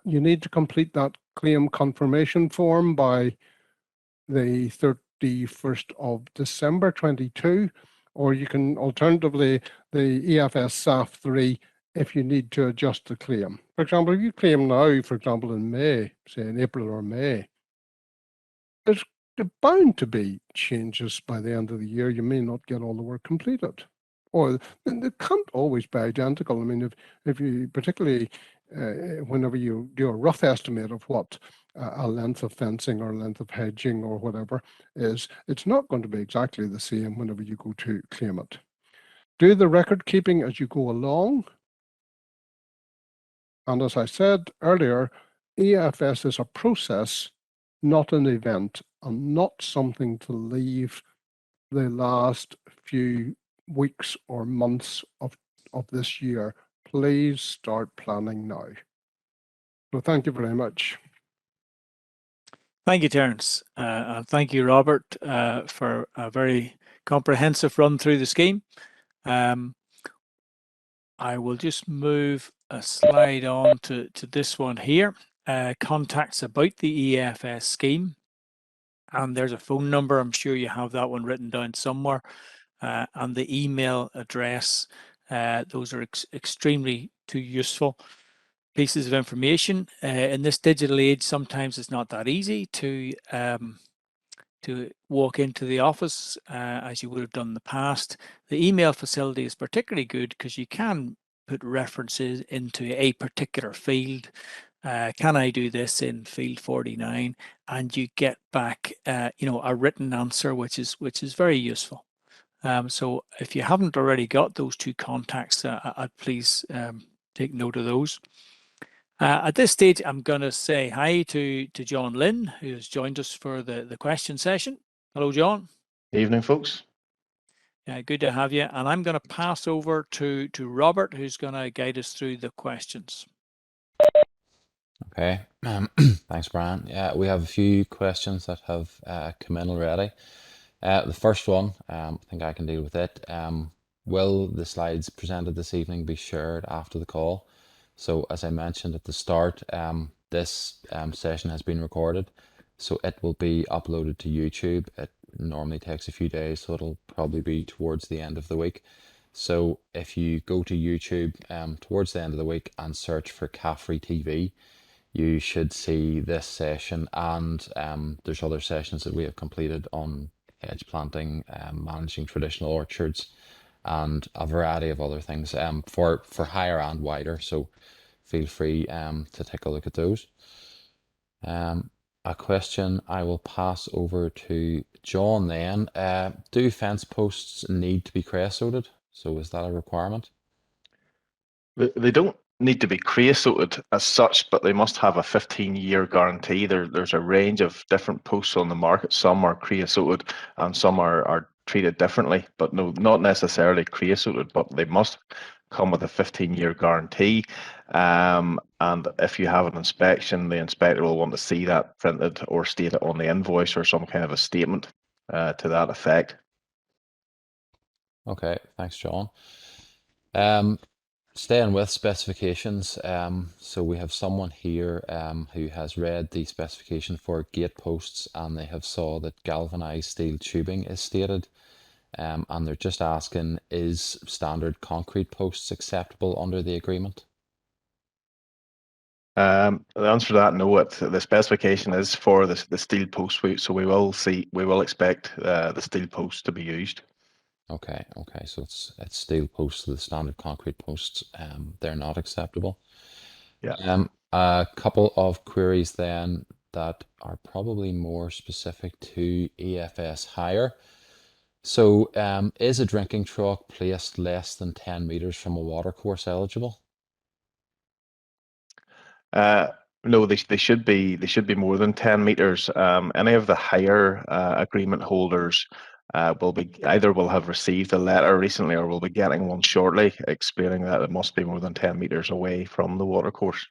You need to complete that claim confirmation form by the 31st of December 22, or you can alternatively the EFS SAF3 if you need to adjust the claim. For example, if you claim now, for example, in May, say in April or May, there's bound to be changes by the end of the year. You may not get all the work completed. Or they can't always be identical. I mean, if you particularly whenever you do a rough estimate of what a length of fencing or length of hedging or whatever is, it's not going to be exactly the same whenever you go to claim it. Do the record keeping as you go along. And as I said earlier, EFS is a process, not an event, and not something to leave the last few weeks or months of this year. Please start planning now. Well, thank you very much. Thank you, Terence. And thank you, Robert, for a very comprehensive run through the scheme. I will just move a slide on to this one here. Contacts about the EFS scheme. And there's a phone number. I'm sure you have that one written down somewhere. And the email address. Those are extremely too useful pieces of information. In this digital age, sometimes it's not that easy to walk into the office as you would have done in the past. The email facility is particularly good because you can put references into a particular field. Can I do this in field 49? And you get back, a written answer, which is very useful. So if you haven't already got those two contacts, I'd please take note of those. At this stage, I'm going to say hi to John Lynn, who has joined us for the question session. Hello, John. Evening, folks. Good to have you. And I'm going to pass over to Robert, who's going to guide us through the questions. Okay, thanks, Brian. Yeah, we have a few questions that have come in already. The first one, I think I can deal with it. Will the slides presented this evening be shared after the call? So as I mentioned at the start, this session has been recorded, so it will be uploaded to YouTube. It normally takes a few days, so it'll probably be towards the end of the week. So if you go to YouTube towards the end of the week and search for CAFRE TV, you should see this session, and there's other sessions that we have completed on hedge planting, managing traditional orchards, and a variety of other things for higher and wider. So feel free to take a look at those. A question I will pass over to John then. Do fence posts need to be creosoted? So is that a requirement? They don't need to be creosoted as such, but they must have a 15-year guarantee. There's a range of different posts on the market. Some are creosoted and some are treated differently, but no, not necessarily creosoted, but they must come with a 15-year guarantee. And if you have an inspection, the inspector will want to see that printed or stated on the invoice or some kind of a statement to that effect. Okay, thanks, John. Staying with specifications, so we have someone here who has read the specification for gate posts, and they have saw that galvanized steel tubing is stated, and they're just asking, is standard concrete posts acceptable under the agreement? The answer to that, no. The specification is for the steel post, so we will expect the steel posts to be used. Okay, so it's steel posts, the standard concrete posts, they're not acceptable. Yeah. A couple of queries then that are probably more specific to EFS Higher. So, is a drinking trough placed less than 10 meters from a watercourse eligible? No, they should be more than 10 meters. Any of the higher agreement holders will have received a letter recently or will be getting one shortly explaining that it must be more than 10 meters away from the watercourse.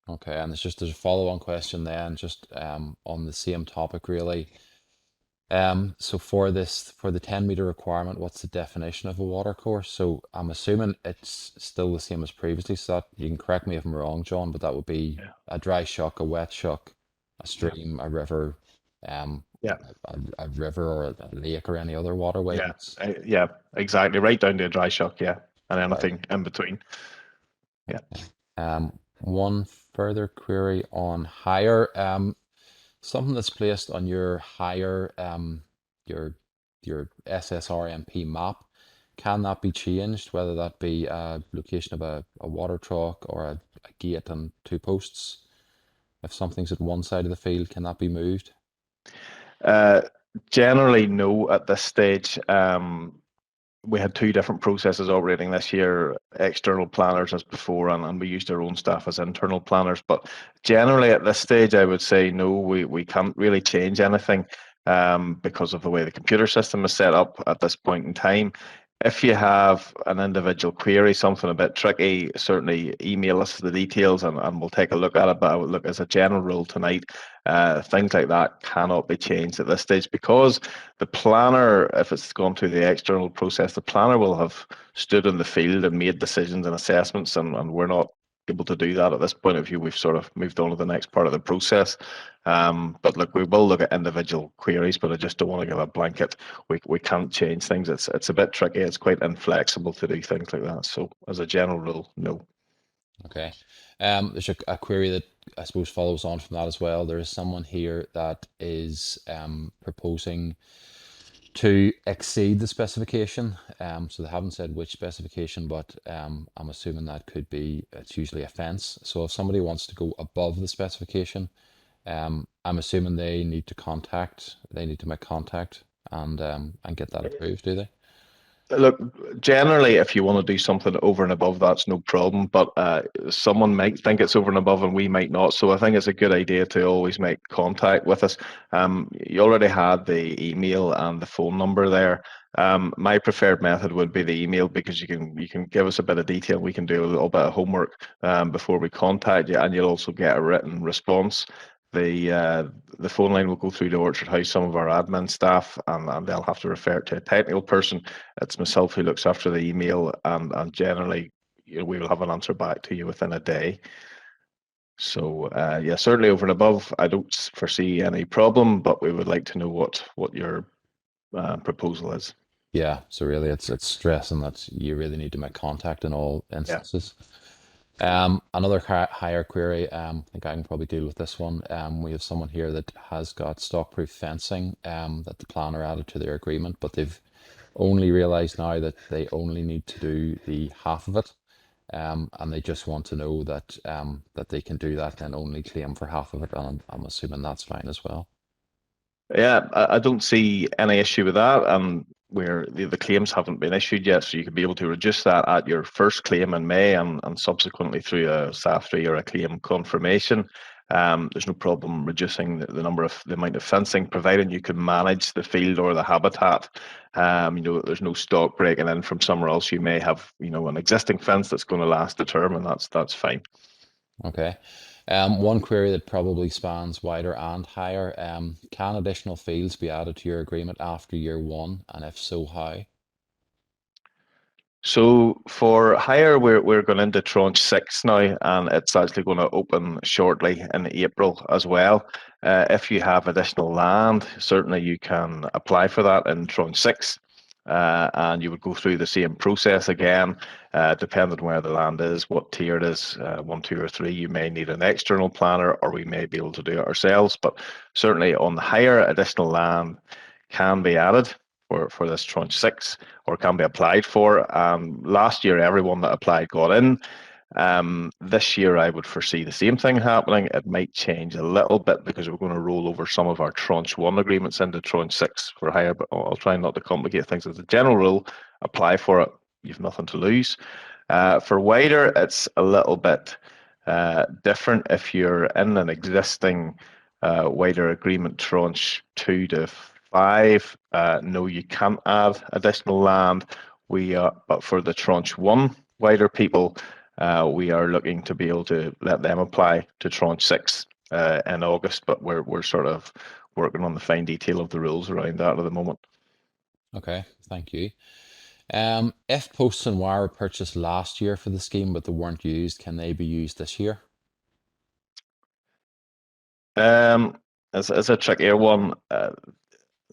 Okay, and there's a follow-on question then, just on the same topic really. So for the 10-meter requirement, what's the definition of a watercourse? So I'm assuming it's still the same as previously. So that, you can correct me if I'm wrong, John, but that would be a dry shuck, a wet shuck, a stream, a river, a river or a lake or any other waterway. Yeah, exactly. Right down to a dry shuck, and anything in between. Yeah. One further query on higher. Something that's placed on your higher your SSRMP map, can that be changed, whether that be a location of a water trough or a gate and two posts? If something's at one side of the field, can that be moved? Generally, no, at this stage. We had two different processes operating this year, external planners as before, and we used our own staff as internal planners. But generally at this stage, I would say no, we can't really change anything because of the way the computer system is set up at this point in time. If you have an individual query, something a bit tricky, certainly email us the details and we'll take a look at it. But I would look, as a general rule tonight, things like that cannot be changed at this stage, because the planner, if it's gone through the external process, the planner will have stood in the field and made decisions and assessments, and we're not able to do that at this point of view. We've sort of moved on to the next part of the process. But look, we will look at individual queries, but I just don't want to give a blanket. We can't change things. It's a bit tricky. It's quite inflexible to do things like that. So as a general rule, no. Okay. There's a query that I suppose follows on from that as well. There is someone here that is proposing to exceed the specification. So they haven't said which specification, but I'm assuming that could be, it's usually a fence. So if somebody wants to go above the specification, I'm assuming they need to make contact and get that approved, do they? Look, generally, if you want to do something over and above, that's no problem. But someone might think it's over and above, and we might not. So I think it's a good idea to always make contact with us. You already had the email and the phone number there. My preferred method would be the email, because you can give us a bit of detail. We can do a little bit of homework before we contact you, and you'll also get a written response. The phone line will go through to Orchard House, some of our admin staff, and they'll have to refer it to a technical person. It's myself who looks after the email, and generally, we will have an answer back to you within a day. So yeah, certainly over and above, I don't foresee any problem, but we would like to know what your proposal is. Yeah, so really it's stressing that you really need to make contact in all instances. Another higher query, I think I can probably deal with this one. We have someone here that has got stock-proof fencing that the planner added to their agreement, but they've only realized now that they only need to do the half of it. And they just want to know that that they can do that and only claim for half of it, and I'm assuming that's fine as well. Yeah, I don't see any issue with that. Where the claims haven't been issued yet, so you could be able to reduce that at your first claim in May, and subsequently through a SAF3 or a claim confirmation. There's no problem reducing the amount of fencing, providing you can manage the field or the habitat. There's no stock breaking in from somewhere else. You may have, an existing fence that's going to last the term, and that's fine. Okay. One query that probably spans wider and higher. Can additional fields be added to your agreement after year one, and if so, how? So for hire, we're going into tranche 6 now, and it's actually going to open shortly in April as well. If you have additional land, certainly you can apply for that in tranche 6. And you would go through the same process again, depending on where the land is, what tier it is, 1, 2, or 3. You may need an external planner, or we may be able to do it ourselves. But certainly on the hire, additional land can be added for this tranche 6, or can be applied for. Last year, everyone that applied got in. This year, I would foresee the same thing happening. It might change a little bit, because we're going to roll over some of our tranche 1 agreements into tranche 6 for hire, but I'll try not to complicate things. As a general rule, apply for it. You've nothing to lose. For wider, it's a little bit different. If you're in an existing wider agreement, tranche 2 to 5, no, you can't add additional land. But for the tranche 1 wider people, we are looking to be able to let them apply to tranche 6 in August, but we're sort of working on the fine detail of the rules around that at the moment. Okay, thank you. If posts and wire were purchased last year for the scheme but they weren't used, can they be used this year? It's a trickier one.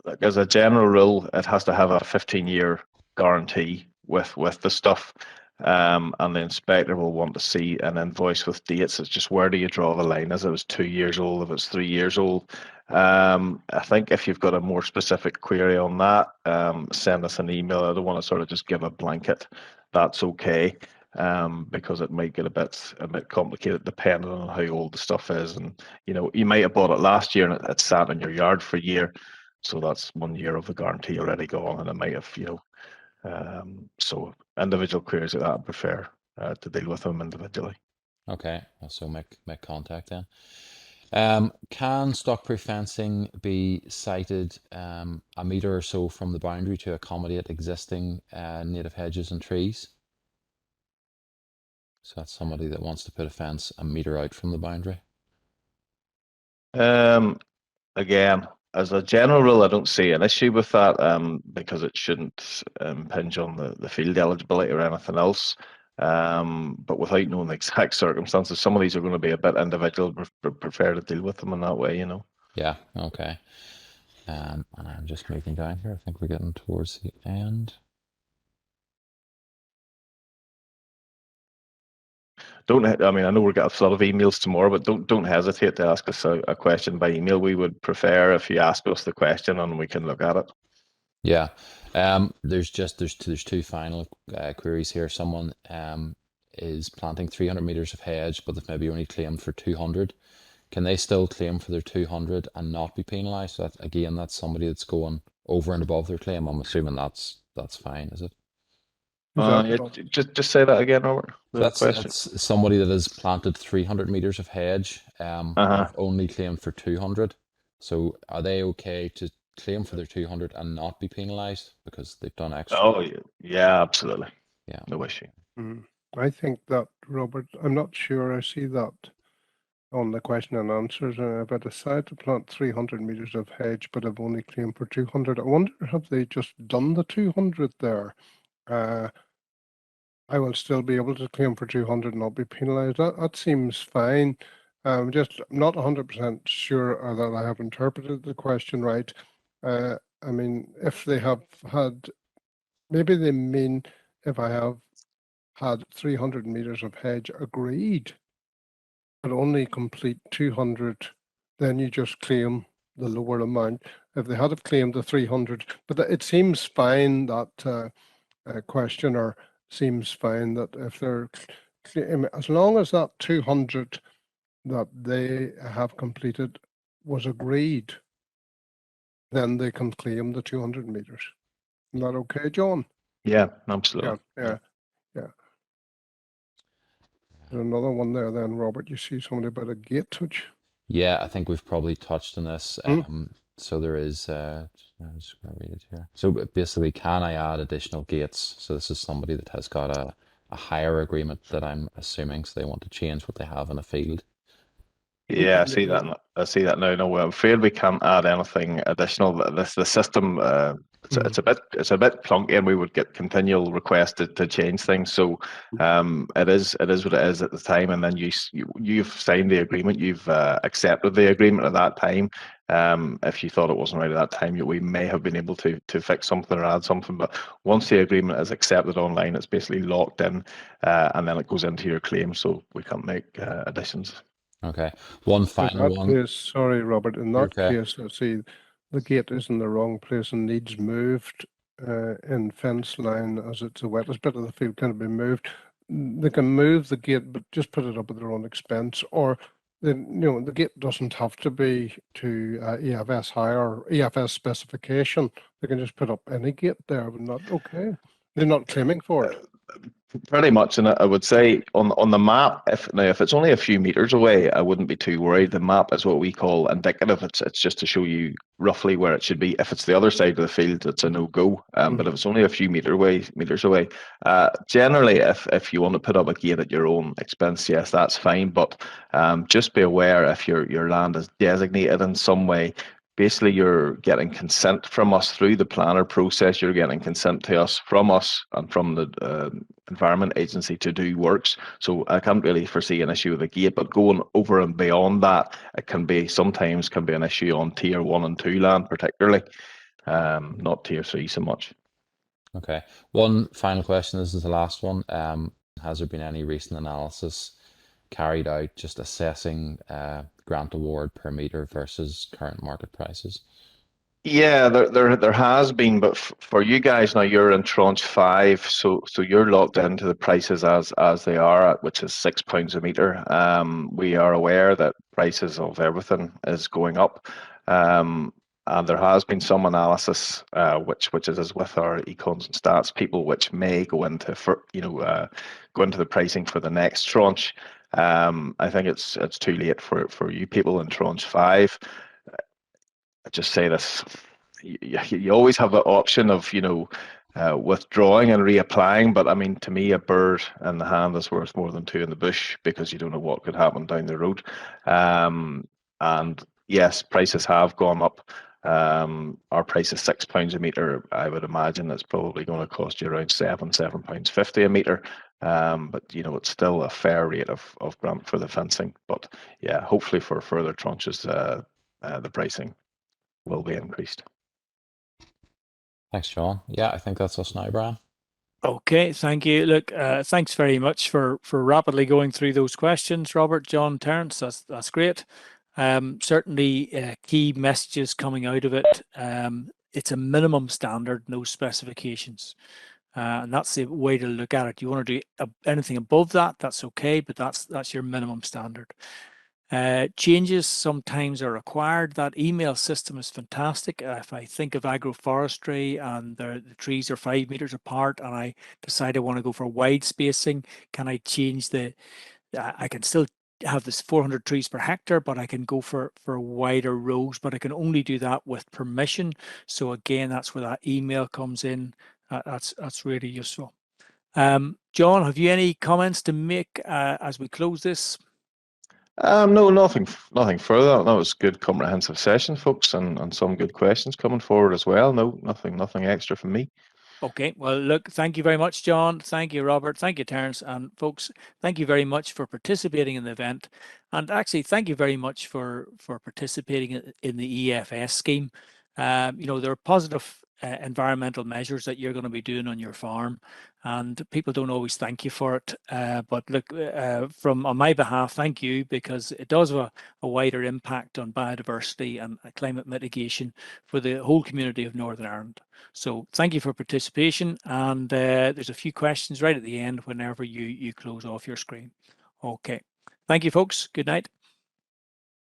Like, as a general rule, it has to have a 15-year guarantee with the stuff, and the inspector will want to see an invoice with dates. It's just, where do you draw the line? As it was 2 years old, if it's 3 years old. I think if you've got a more specific query on that, send us an email. I don't want to sort of just give a blanket. That's okay. Because it might get a bit complicated depending on how old the stuff is, and you might have bought it last year and it sat in your yard for a year, so that's 1 year of the guarantee already gone, and it might have, so individual queries like that, I prefer to deal with them individually. Okay, so make contact then. Can stockproof fencing be sited a metre or so from the boundary to accommodate existing native hedges and trees? So that's somebody that wants to put a fence a metre out from the boundary. Again, as a general rule, I don't see an issue with that because it shouldn't impinge on the field eligibility or anything else. But without knowing the exact circumstances, some of these are going to be a bit individual. Prefer to deal with them in that way, you know. Yeah, okay. And I'm just moving down here. I think we're getting towards the end. I mean, I know we're getting a lot of emails tomorrow, but don't hesitate to ask us a question by email. We would prefer if you ask us the question and we can look at it. Yeah. There's two final queries here. Someone is planting 300 meters of hedge, but they've maybe only claimed for 200. Can they still claim for their 200 and not be penalised? So that's somebody that's going over and above their claim. I'm assuming that's fine, is it? Just say that again, Robert. So that's somebody that has planted 300 meters of hedge, have only claimed for 200. So are they okay to claim for their 200 and not be penalised because they've done extra? Oh, yeah, absolutely. Yeah. No issue. I think that, Robert, I'm not sure I see that on the question and answers. If I decide to plant 300 meters of hedge, but I've only claimed for 200, I wonder, have they just done the 200 there? I will still be able to claim for 200 and not be penalised. That seems fine. Just not 100% sure that I have interpreted the question right. I mean, if they have had, maybe they mean if I have had 300 meters of hedge agreed, but only complete 200, then you just claim the lower amount. If they had have claimed the 300, but it seems fine that questioner seems fine that if they're, as long as that 200 that they have completed was agreed, then they can claim the 200 meters. Isn't that okay, John? Yeah, absolutely. Yeah. There's another one there then, Robert. You see something about a gate touch? Yeah, I think we've probably touched on this. So there is, I'm just going to read it here. So basically, can I add additional gates? So this is somebody that has got a higher agreement that I'm assuming, so they want to change what they have in a field. Yeah, I see that. I see that now. No, I'm afraid we can't add anything additional. The system it's a bit clunky, and we would get continual requests to change things. So it is what it is at the time, and then you've signed the agreement. You've accepted the agreement at that time. If you thought it wasn't right at that time, we may have been able to fix something or add something. But once the agreement is accepted online, it's basically locked in, and then it goes into your claim. So we can't make additions. Okay. One final one. Case, sorry, Robert. In that case, I see the gate is in the wrong place and needs moved in fence line as it's the wettest bit of the field can be moved. They can move the gate, but just put it up at their own expense. Or the gate doesn't have to be to EFS Higher, EFS specification. They can just put up any gate there, but not okay. They're not claiming for it. Pretty much, and I would say on the map, if it's only a few meters away, I wouldn't be too worried. The map is what we call indicative. It's just to show you roughly where it should be. If it's the other side of the field, it's a no-go. But if it's only a few meters away, generally, if you want to put up a gate at your own expense, yes, that's fine. But just be aware if your land is designated in some way. Basically, you're getting consent from us through the planner process. You're getting consent to us from and from the Environment Agency to do works. So I can't really foresee an issue with the gate, but going over and beyond that, it sometimes can be an issue on tier 1 and 2 land, particularly, not tier 3 so much. Okay. One final question. This is the last one. Has there been any recent analysis carried out just assessing grant award per meter versus current market prices? Yeah, there has been, but for you guys now, you're in tranche 5, so you're locked into the prices as they are, which is £6 a meter. We are aware that prices of everything is going up, and there has been some analysis, which is with our econs and stats people, which may go into the pricing for the next tranche. I think it's too late for you people in Tranche 5. I just say this: you always have the option of withdrawing and reapplying, but I mean, to me, a bird in the hand is worth more than two in the bush, because you don't know what could happen down the road. And yes, prices have gone up. Our price is £6 a metre. I would imagine that's probably going to cost you around £7.50 a metre. But it's still a fair rate of grant for the fencing. But yeah, hopefully for further tranches, the pricing will be increased. Thanks, John. Yeah, I think that's us now, Brian. Okay, thank you. Look, thanks very much for rapidly going through those questions, Robert, John, Terence. That's great. Certainly key messages coming out of it. It's a minimum standard, no specifications. And that's the way to look at it. You want to do anything above that, that's okay, but that's your minimum standard. Changes sometimes are required. That email system is fantastic. If I think of agroforestry and the trees are 5 meters apart and I decide I want to go for wide spacing, can I change I can still have this 400 trees per hectare, but I can go for wider rows, but I can only do that with permission. So again, that's where that email comes in. That's really useful. John, have you any comments to make as we close this? No, nothing further. That was a good comprehensive session, folks, and some good questions coming forward as well. No, nothing extra from me. Okay, well, look, thank you very much, John. Thank you, Robert. Thank you, Terence. And folks, thank you very much for participating in the event. And actually, thank you very much for participating in the EFS scheme. There are positive environmental measures that you're going to be doing on your farm, and people don't always thank you for it. But look, on my behalf, thank you, because it does have a wider impact on biodiversity and climate mitigation for the whole community of Northern Ireland. So thank you for participation, and there's a few questions right at the end whenever you close off your screen. Okay, thank you, folks. Good night.